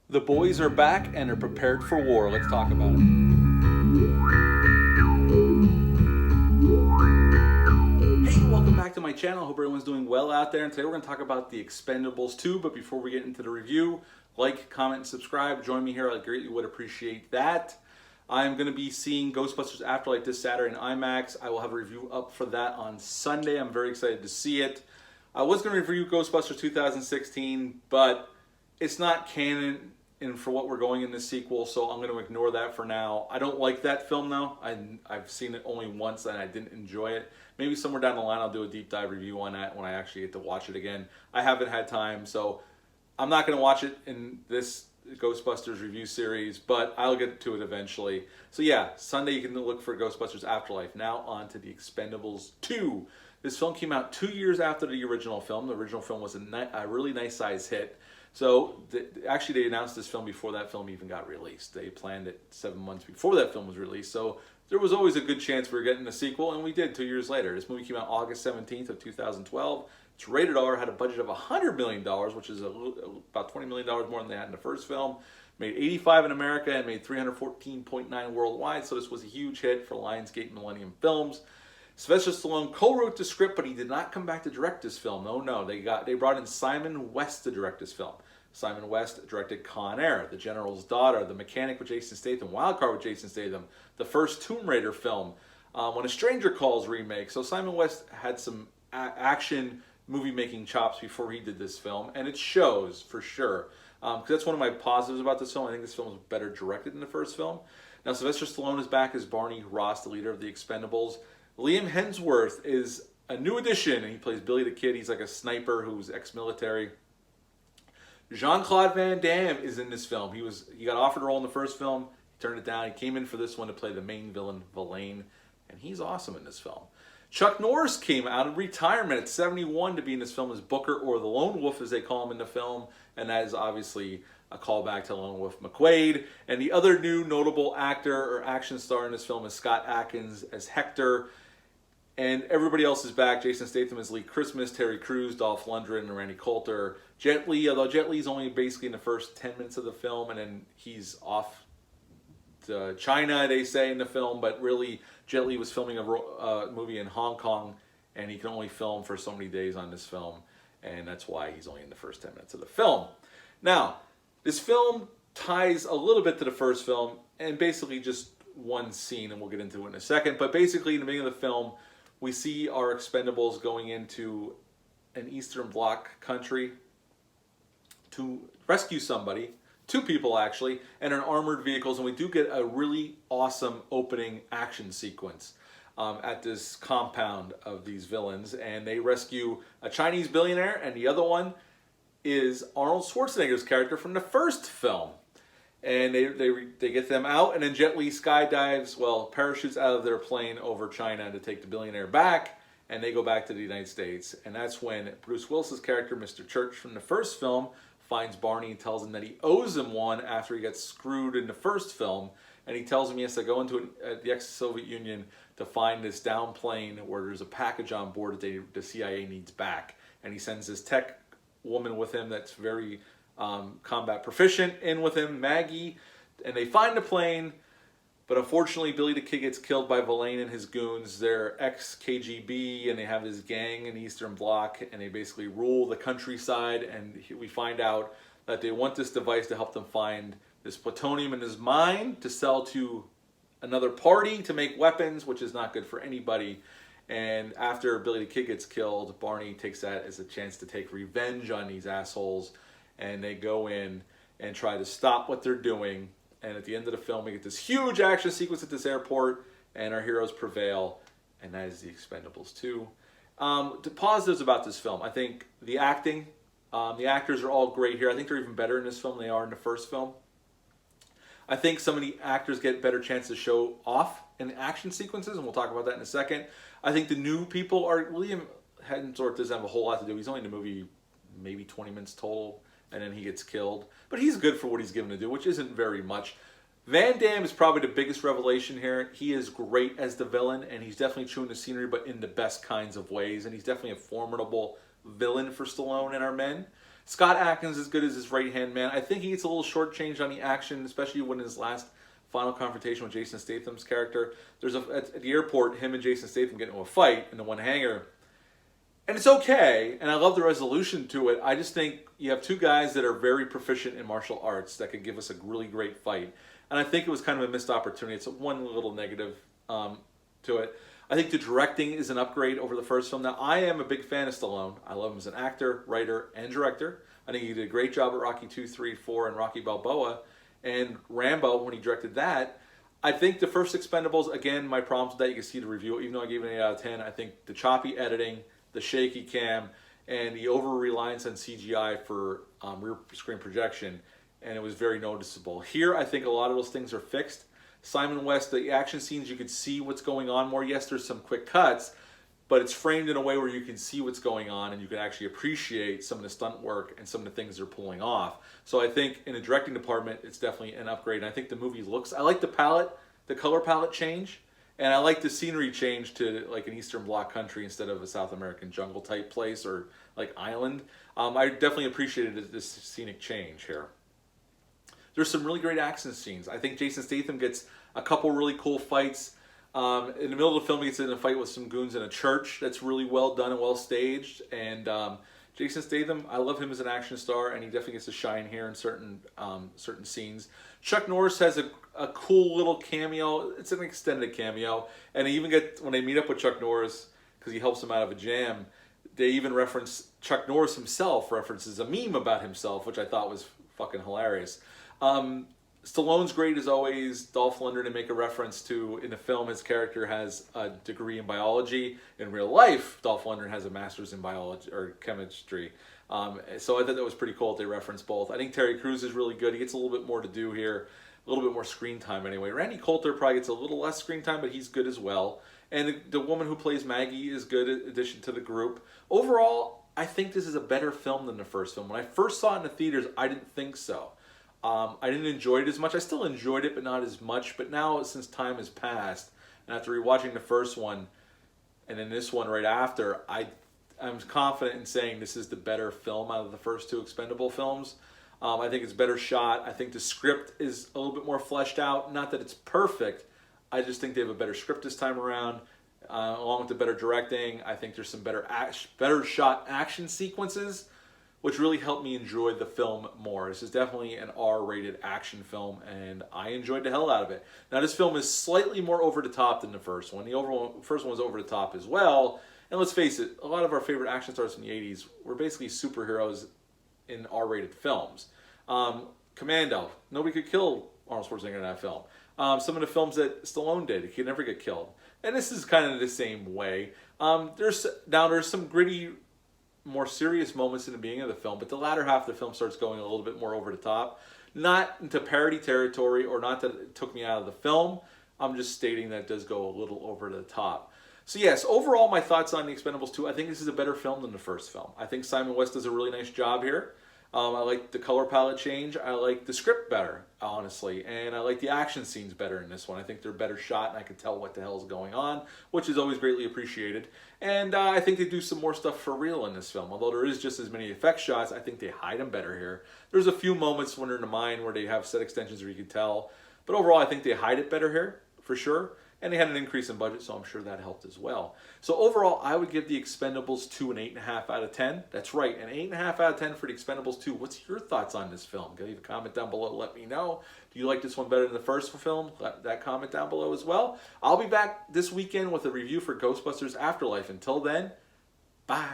The boys are back and are prepared for war. Let's talk about it. Hey, welcome back to my channel. Hope everyone's doing well out there. And today we're going to talk about the Expendables 2. But before we get into the review, like, comment, and subscribe. Join me here. I greatly would appreciate that. I'm going to be seeing Ghostbusters Afterlife this Saturday in IMAX. I will have a review up for that on Sunday. I'm very excited to see it. I was going to review Ghostbusters 2016, but it's not canon and for what we're going in this sequel, so I'm going to ignore that for now. I don't like that film though. I've seen it only once and I didn't enjoy it. Maybe somewhere down the line I'll do a deep dive review on that when I actually get to watch it again. I haven't had time, so I'm not going to watch it in this Ghostbusters review series, but I'll get to it eventually. So yeah, Sunday you can look for Ghostbusters Afterlife. Now on to the Expendables 2. This film came out 2 years after the original film. The original film was a really nice size hit. So actually they announced this film before that film even got released. They planned it 7 months before that film was released. So there was always a good chance we were getting a sequel, and we did 2 years later. This movie came out August 17th of 2012. It's rated R, had a budget of $100 million, which is about $20 million more than they had in the first film. Made 85 in America and made 314.9 worldwide, so this was a huge hit for Lionsgate Millennium Films. Sylvester Stallone co-wrote the script, but he did not come back to direct this film. No, they brought in Simon West to direct this film. Simon West directed Con Air, The General's Daughter, The Mechanic with Jason Statham, Wildcard with Jason Statham, the first Tomb Raider film, When a Stranger Calls remake. So Simon West had some action movie-making chops before he did this film, and it shows for sure. Because that's one of my positives about this film. I think this film was better directed than the first film. Now Sylvester Stallone is back as Barney Ross, the leader of the Expendables. Liam Hemsworth is a new addition, and he plays Billy the Kid. He's like a sniper who's ex-military. Jean-Claude Van Damme is in this film. He got offered a role in the first film. He turned it down. He came in for this one to play the main villain, Verlaine, and he's awesome in this film. Chuck Norris came out of retirement at 71 to be in this film as Booker, or the Lone Wolf as they call him in the film, and that is obviously a callback to Lone Wolf McQuade. And the other new notable actor or action star in this film is Scott Adkins as Hector. And everybody else is back. Jason Statham as Lee Christmas, Terry Crews, Dolph Lundgren, and Randy Coulter. Jet Li, although Jet Li's only basically in the first 10 minutes of the film, and then he's off to China, they say in the film, but really Jet Li was filming a movie in Hong Kong, and he can only film for so many days on this film, and that's why he's only in the first 10 minutes of the film. Now, this film ties a little bit to the first film, and basically just one scene, and we'll get into it in a second, but basically in the beginning of the film, we see our Expendables going into an Eastern Bloc country to rescue somebody, two people actually, and in armored vehicles, and we do get a really awesome opening action sequence at this compound of these villains, and they rescue a Chinese billionaire, and the other one is Arnold Schwarzenegger's character from the first film. And they get them out, and then Jet Li skydives, parachutes out of their plane over China to take the billionaire back, and they go back to the United States. And that's when Bruce Willis's character, Mr. Church from the first film, finds Barney and tells him that he owes him one after he got screwed in the first film. And he tells him he has to go into the ex-Soviet Union to find this down plane where there's a package on board that the CIA needs back. And he sends this tech woman with him that's very combat proficient in with him, Maggie, and they find the plane, but unfortunately Billy the Kid gets killed by Verlaine and his goons. They're ex-KGB, and they have this gang in the Eastern Bloc, and they basically rule the countryside, and we find out that they want this device to help them find this plutonium in his mine to sell to another party to make weapons, which is not good for anybody. And after Billy the Kid gets killed, Barney takes that as a chance to take revenge on these assholes, and they go in and try to stop what they're doing. And at the end of the film, we get this huge action sequence at this airport, and our heroes prevail, and that is the Expendables 2. The positives about this film, I think the acting, the actors are all great here. I think they're even better in this film than they are in the first film. I think some of the actors get better chances to show off in the action sequences, and we'll talk about that in a second. I think the new people are, William Hemsworth doesn't have a whole lot to do. He's only in the movie maybe 20 minutes total, and then he gets killed. But he's good for what he's given to do, which isn't very much. Van Damme is probably the biggest revelation here. He is great as the villain, and he's definitely chewing the scenery, but in the best kinds of ways. And he's definitely a formidable villain for Stallone and our men. Scott Adkins is good as his right-hand man. I think he gets a little shortchanged on the action, especially when his last final confrontation with Jason Statham's character. There's at the airport, him and Jason Statham get into a fight in the one hangar. And it's okay, and I love the resolution to it. I just think you have two guys that are very proficient in martial arts that could give us a really great fight. And I think it was kind of a missed opportunity. It's one little negative to it. I think the directing is an upgrade over the first film. Now, I am a big fan of Stallone. I love him as an actor, writer, and director. I think he did a great job at Rocky 2, 3, 4, and Rocky Balboa. And Rambo, when he directed that. I think the first Expendables, again, my problems with that, you can see the review. Even though I gave it an 8 out of 10, I think the choppy editing, the shaky cam, and the over-reliance on CGI for rear screen projection, and it was very noticeable. Here, I think a lot of those things are fixed. Simon West, the action scenes, you could see what's going on more. Yes, there's some quick cuts, but it's framed in a way where you can see what's going on and you can actually appreciate some of the stunt work and some of the things they're pulling off. So I think in the directing department, it's definitely an upgrade. And I think the movie looks, I like the palette, the color palette change, and I like the scenery change to like an Eastern Bloc country instead of a South American jungle type place or like island. I definitely appreciated this scenic change here. There's some really great action scenes. I think Jason Statham gets a couple really cool fights. In the middle of the film, he gets in a fight with some goons in a church. That's really well done and well staged. And Jason Statham, I love him as an action star, and he definitely gets to shine here in certain scenes. Chuck Norris has a cool little cameo. It's an extended cameo. And they even get, when they meet up with Chuck Norris, because he helps him out of a jam, they even reference, Chuck Norris himself references a meme about himself, which I thought was fucking hilarious. Stallone's great as always. Dolph Lundgren, to make a reference to, in the film, his character has a degree in biology. In real life, Dolph Lundgren has a master's in biology or chemistry. So I thought that was pretty cool that they reference both. I think Terry Crews is really good. He gets a little bit more to do here, a little bit more screen time anyway. Randy Coulter probably gets a little less screen time, but he's good as well. And the woman who plays Maggie is good addition to the group. Overall, I think this is a better film than the first film. When I first saw it in the theaters, I didn't think so. I didn't enjoy it as much. I still enjoyed it, but not as much. But now, since time has passed, and after rewatching the first one, and then this one right after, I'm confident in saying this is the better film out of the first two Expendable films. I think it's better shot. I think the script is a little bit more fleshed out. Not that it's perfect. I just think they have a better script this time around, along with the better directing. I think there's some better shot action sequences, which really helped me enjoy the film more. This is definitely an R-rated action film, and I enjoyed the hell out of it. Now, this film is slightly more over the top than the first one. The first one was over the top as well. And let's face it, a lot of our favorite action stars from the 80s were basically superheroes in R-rated films. Commando, nobody could kill Arnold Schwarzenegger in that film. Some of the films that Stallone did, he could never get killed. And this is kind of the same way. There's some gritty, more serious moments in the beginning of the film, but the latter half of the film starts going a little bit more over the top. Not into parody territory, or not that it took me out of the film. I'm just stating that it does go a little over the top. So yes, overall my thoughts on The Expendables 2, I think this is a better film than the first film. I think Simon West does a really nice job here. I like the color palette change. I like the script better, honestly. And I like the action scenes better in this one. I think they're better shot, and I can tell what the hell is going on, which is always greatly appreciated. And I think they do some more stuff for real in this film. Although there is just as many effect shots, I think they hide them better here. There's a few moments when they're in the mine where they have set extensions where you can tell. But overall, I think they hide it better here, for sure. And they had an increase in budget, so I'm sure that helped as well. So overall, I would give The Expendables 2 an 8.5 out of 10. That's right, an 8.5 out of 10 for The Expendables 2. What's your thoughts on this film? Leave a comment down below to let me know. Do you like this one better than the first film? Let that comment down below as well. I'll be back this weekend with a review for Ghostbusters Afterlife. Until then, bye.